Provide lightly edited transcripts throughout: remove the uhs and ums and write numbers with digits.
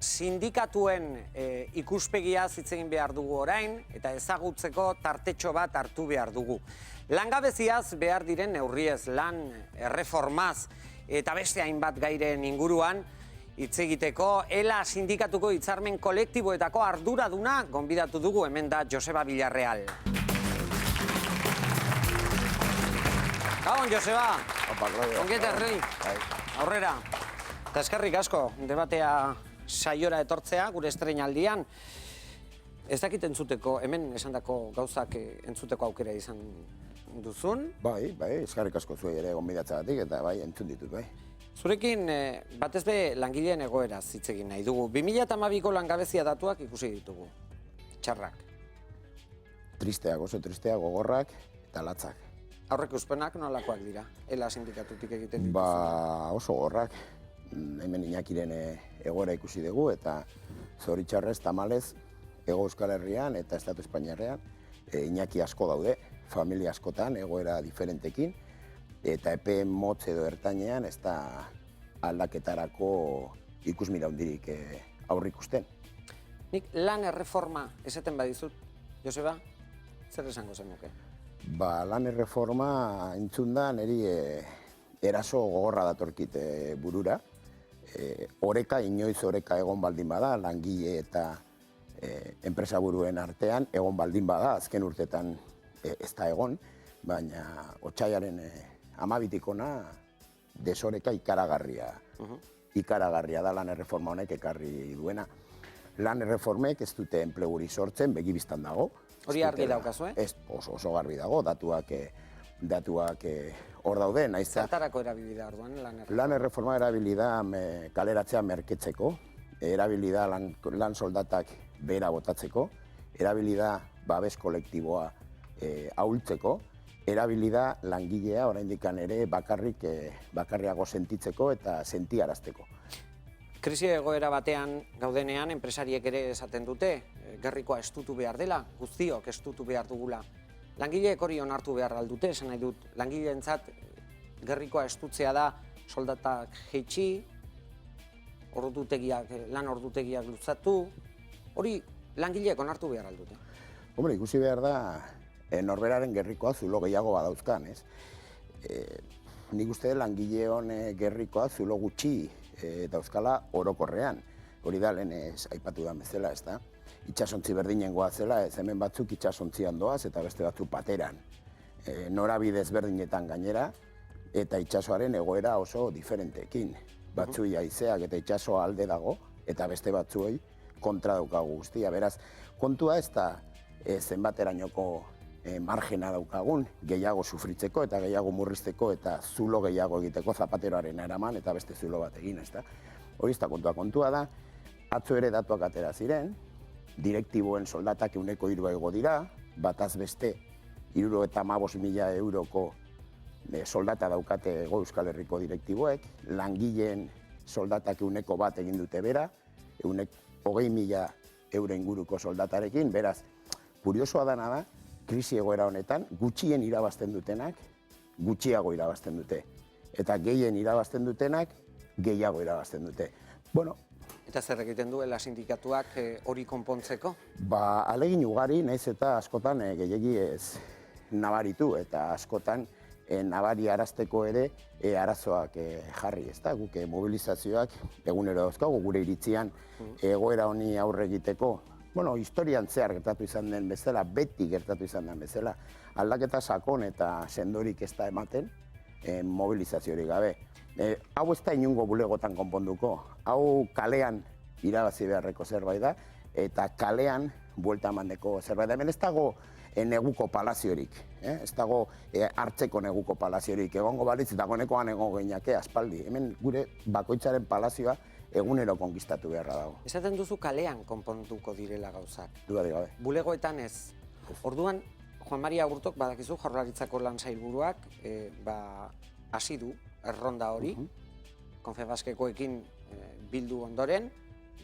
sindikatuen ikuspegia hitz egin behar dugu orain, eta ezagutzeko tartetxo bat hartu behar dugu. Langabeziaz behar diren neurriez, lan erreformaz eta beste hainbat gairen inguruan hitz egiteko, ELA sindikatuko hitzarmen kolektiboetako arduraduna gonbidatu dugu, hemen da Joseba Villarreal. Gabon, Joseba. Ongeta herri. Aurrera. Eta eskerrik asko, debatea saiora etortzea, gure estreinaldian. Ez dakit entzuteko, hemen esandako gauzak entzuteko aukera izan duzun? Bai, eskerrik asko zuei ere gonbidatzagatik eta bai, entzun ditut, bai. Zurekin, batez be langileen egoeraz hitz egin nahi dugu. 2012ko langabezia datuak ikusi ditugu. Txarrak. Tristeak, oso tristeak, gogorrak eta latzak. Aurreikuspenak nolakoak dira? ELA sindikatutik egiten dituzu? Oso gogorrak. Hemen Iñakiren egoera ikusi dugu eta zoritxarrez, tamalez, Hego Euskal Herrian eta Estatu Espainiarrean Iñaki asko daude, familia askotan, egoera diferentekin, eta epe motz edo ertainean ez da aldaketarako ikusmira hundirik aurrikusten. Nik lan erreforma esaten badizut, Joseba, zer esango zenuke? Lan erreforma entzun da niri eraso gogorra datorkit burura. Oreka, inoiz oreka egon baldin bada, langile eta enpresa buruen artean egon baldin bada, azken urtetan ez da egon, baina otsailaren 12 desoreka ikaragarria. Ikaragarria da lan erreforma honek ekarri duena. Lan erreformek ez dute enpleguri sortzen, begibistan dago. Hori argi daukazu, Ez, oso garbi dago, datuak hor daude. Zertarako erabili da orduan lan erreforma? Lan erreforma erabili da kaleratzea merketzeko, erabili da lan soldatak behera botatzeko, erabili da babes kolektiboa ahultzeko, erabili da langilea oraindikan ere bakarriago sentitzeko eta sentiarazteko. Krisi egoera batean gaudenean, enpresariek ere esaten dute, gerrikoa estutu behar dela, guztiok estutu behar dugula. Langileek hori onartu behar aldute, esan nahi dut, langileentzat gerrikoa estutzea da soldatak jeitsi, lan ordutegiak luzatu, hori langileek onartu behar aldute. Hombre, ikusi behar da, norberaren gerrikoa zulo gehiago badauzkan, ez? Nik uste langileon gerrikoa zulo gutxi dauzkala orokorrean. Hori da, lehen aipatu da bezala, ez da? Itxasontzi berdinengoa zela, ez hemen batzuk itxasontzian doaz eta beste batzuk pateran. Norabide ezberdinetan gainera, eta itxasoaren egoera oso diferentekin. Batzui haizeak eta itxasoa alde dago, eta beste batzuei kontra daukagu guztia. Beraz, kontua ez da zenbaterainoko margena daukagun, gehiago sufritzeko eta gehiago murrizteko eta zulo gehiago egiteko zapateroaren eraman eta beste zulo bat egin, ez da. Hori ez da kontua da, atzo ere datuak atera ziren, direktiboen soldatak 3% igo dira, bataz beste 75.000 euroko soldata daukate Hego Euskal Herriko direktiboek, langileen soldatak 1% egin dute bera, 20.000 euro inguruko soldatarekin, beraz, kuriosoa dana da, krisi egoera honetan, gutxien irabazten dutenak, gutxiago irabazten dute. Eta gehien irabazten dutenak, gehiago irabazten dute. Bueno, eta zer egiten duela sindikatuak hori konpontzeko? Ahalegin ugari, nahiz eta askotan gehiegi ez nabaritu eta askotan nabari arazteko ere arazoak jarri, ez da? Guk mobilizazioak egunero dauzkagu, gure iritzian egoera honi aurre egiteko. Bueno, historian zehar gertatu izan den bezala, beti gertatu izan den bezala, aldaketa sakon eta sendorik ez da ematen mobilizaziorik gabe. Hau ez da inungo bulegotan konponduko, hau kalean irabazi beharreko zerbait da, eta kalean buelta emandeko zerbait da. Hemen ez dago neguko palaziorik, ez dago hartzeko neguko palaziorik, egongo balitz dagoenekoan egongo geinake aspaldi. Hemen gure bakoitzaren palazioa egunero konkistatu beharra dago. Esaten duzu kalean konponduko direla gauzak. Dudarik gabe. Bulegoetan ez. Orduan, Juan Maria Aburtok badakizu Jaurlaritzako lan sailburuak hasi du erronda hori, Konfebaskekoekin bildu ondoren,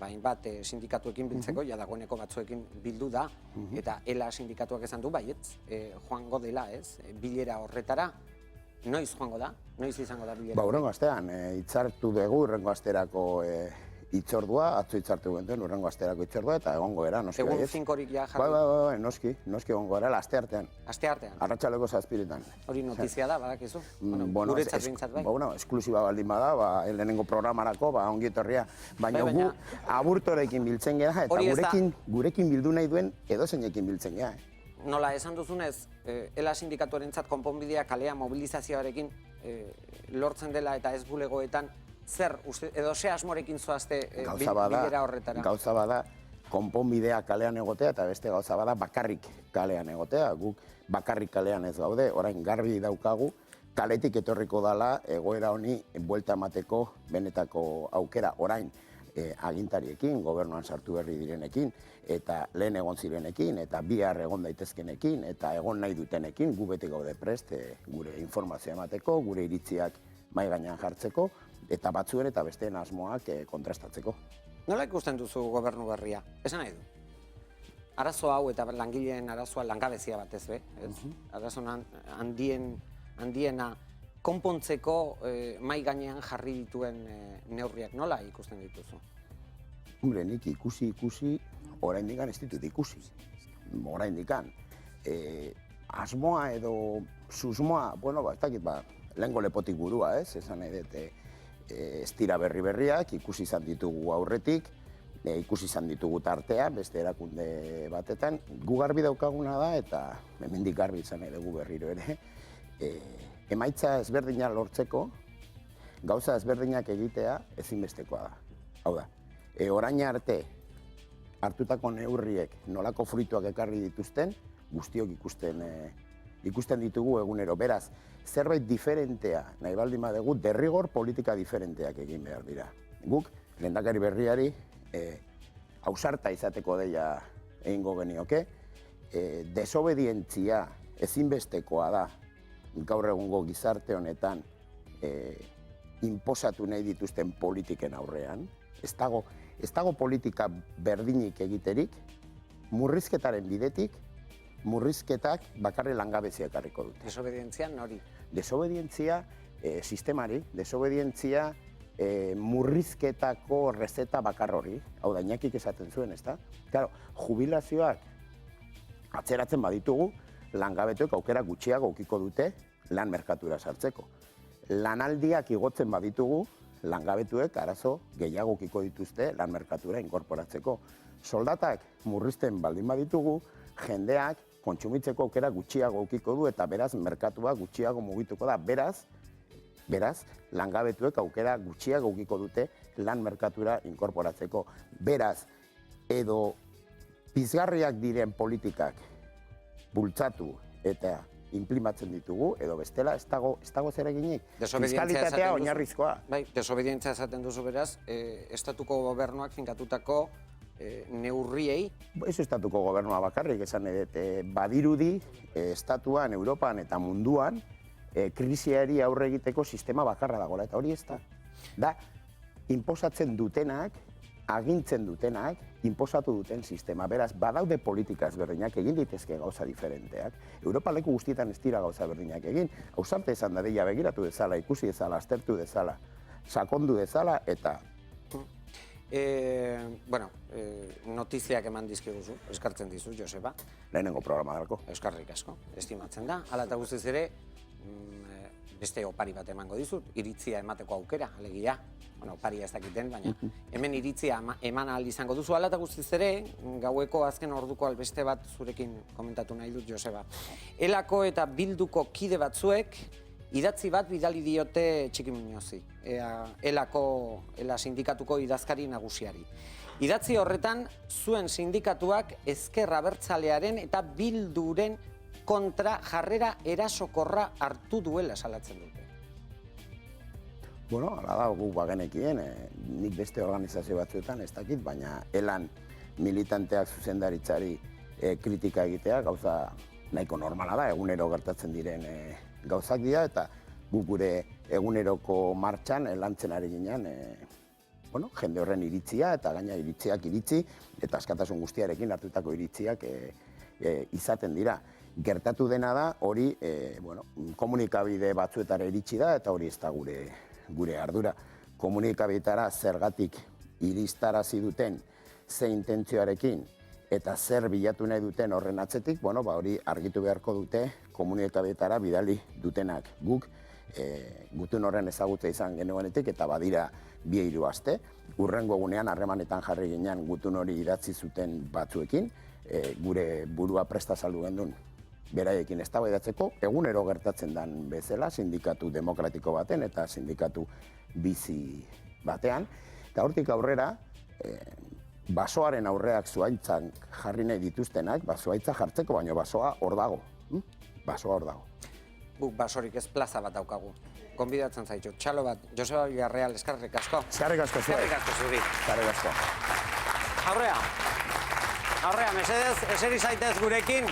hainbat sindikatuekin biltzeko, ja dagoeneko batzuekin bildu da, eta ELA sindikatuak esan du, baietz, joango dela, ez, bilera horretara. Noiz joango da? Noiz izango da bilera? Hurrengo astean, hitzartu dugu hurrengo asterako hitzordua, atzo hitzartu gentuen, urrengo asterako hitzordua, eta egongo era, noski Egun baietz. finkorik ja jarri. Bai, noski egongo era, aste artean. Aste artean. Arratsaleko 7:00. Hori notizia da, badakizu. Bueno, Guretzat behintzat bai. Bueno, esklusiba baldin bada, lehenengo programarako, ongi etorria. Baina gu aburtorekin biltzen gera, eta gurekin bildu nahi duen edozeinekin biltzen gera. Nola, esan duzunez, ELA sindikatuarentzat konponbidea kalea mobilizazioarekin lortzen dela eta ez bulegoetan, zer, edo ze asmorekin zoazte bilera horretara? Gauza bada, konponbidea kalean egotea, eta beste gauza bada bakarrik kalean egotea. Guk bakarrik kalean ez gaude, orain garbi daukagu, kaletik etorriko dala egoera honi buelta emateko benetako aukera orain agintariekin, gobernuan sartu berri direnekin, eta lehen egon zirenekin, eta bihar egon daitezkenekin, eta egon nahi dutenekin, gu beti gaude prest gure informazioa emateko, gure iritziak mahai gainean jartzeko, eta batzuen eta besteen asmoak kontrastatzeko. Nola ikusten duzu gobernu berria? Esan nahi du? Arazo hau eta langileen arazoa langabezia batez, arazo handiena konpontzeko mahai gainean jarri dituen neurriak nola ikusten dituzu? Hombre, nik ikusi, oraindik ez ditut ikusi. Oraindik. Asmoa edo susmoa, ez dakit, lehengo lepotik burua, esan nahi dut, ez dira berriak, ikusi izan ditugu aurretik, ikusi izan ditugu tartea, beste erakunde batetan. Gu garbi daukaguna da, eta hemendik garbi izan nahi dugu berriro ere, emaitza ezberdina lortzeko, gauza ezberdinak egitea ezinbestekoa da. Hau da, orain arte hartutako neurriek nolako fruituak ekarri dituzten, guztiok ikusten ditugu egunero. Beraz, zerbait diferentea nahi baldin badugu, derrigor politika diferenteak egin behar dira. Guk, lehendakari berriari, ausarta izateko deia egingo genioke, desobedientzia ezinbestekoa da gaur egungo gizarte honetan inposatu nahi dituzten politiken aurrean. Ez dago politika berdinik egiterik, murrizketaren bidetik, murrizketak bakarri langabezia ekarriko dute. Desobedientzia nori? Desobedientzia sistemari, desobedientzia murrizketako rezeta bakar hori, hau da, Iñakik esaten zuen, ezta? Claro, jubilazioak atzeratzen baditugu, langabetuek aukera gutxiago ukiko dute lan merkatura sartzeko. Lanaldiak igotzen baditugu, langabetuek arazo gehiago ukiko dituzte lan merkatura inkorporatzeko. Soldatak murrizten baldin baditugu, jendeak kontsumitzeko aukera gutxiago ukiko du eta beraz merkatua gutxiago mugituko da. Beraz, langabetuek aukera gutxiago ukiko dute lan merkatura inkorporatzeko. Beraz, edo pizgarriak diren politikak bultzatu eta inprimatzen ditugu, edo bestela ez dago zer eginik. Fiskalitatea oinarrizkoa. Bai, desobedientzia esaten duzu beraz, estatuko gobernuak finkatutako neurriei. Ez estatuko gobernua bakarrik esan edet, badirudi estatuan, Europan eta munduan krisiari aurre egiteko sistema bakarra dagoela, eta hori ez da. Da, inposatzen dutenak, agintzen dutenak, inposatu duten sistema. Beraz, badaude politika ezberdinak, egin ditezke gauza diferenteak. Europa leku guztietan ez dira gauza berdinak egin. Ausarte esan da deia begiratu dezala, ikusi dezala, aztertu dezala, sakondu dezala, eta... Notiziak eman dizkiguzu, eskartzen dizu, Joseba. Lehenengo programa dalko. Euskarrik asko, estimatzen da. Hala eta guztiz ere, beste opari bat emango dizut, iritzia emateko aukera, alegia. Oparia ez dakiten, baina hemen iritzia eman ahal izango duzu. Hala eta guztiz ere, gaueko azken orduko albeste bat zurekin komentatu nahi dut, Joseba. ELAko eta Bilduko kide batzuek idatzi bat bidali diote Txiki Muñozi, ELA sindikatuko idazkari nagusiari. Idatzi horretan, zuen sindikatuak Ezker Abertzalearen eta Bilduren kontra jarrera erasokorra hartu duela salatzen dute. Bueno, hala da, guk bagenekien, nik beste organizazio batzuetan ez dakit, baina ELAn militanteak zuzendaritzari kritika egitea, gauza nahiko normala da, egunero gertatzen diren gauzak dira, eta guk gure eguneroko martxan lantzen ari ginen, jende horren iritzia, eta gaina iritziak iritzi, eta askatasun guztiarekin hartutako iritziak izaten dira. Gertatu dena da, hori komunikabide batzuetara iritsi da, eta hori ez da gure ardura. Komunikabideetara zergatik iristarazi duten ze intentzioarekin eta zer bilatu nahi duten horren atzetik, hori argitu beharko dute komunikabideetara bidali dutenak. Guk gutun horren ezagutza izan genuenetik eta badira 2-3 aste. Hurrengo egunean harremanetan jarri ginean gutun hori idatzi zuten batzuekin, gure burua presta saldu gendun beraiekin eztabaidatzeko, egunero gertatzen den bezala, sindikatu demokratiko baten eta sindikatu bizi batean. Eta hortik aurrera, basoaren aurreak zuhaitzan jarri nahi dituztenak, zuhaitza jartzeko, baina basoa hor dago. Basoa hor dago. Guk basorik ez plaza bat daukagu. Gonbidatzen zaitut, txalo bat, Joseba Villarreal, eskerrik asko. Eskerrik asko zuri. Eskerrik asko zuri. Eskerrik asko. Aurrea, mesedez, eseri zaitez gurekin.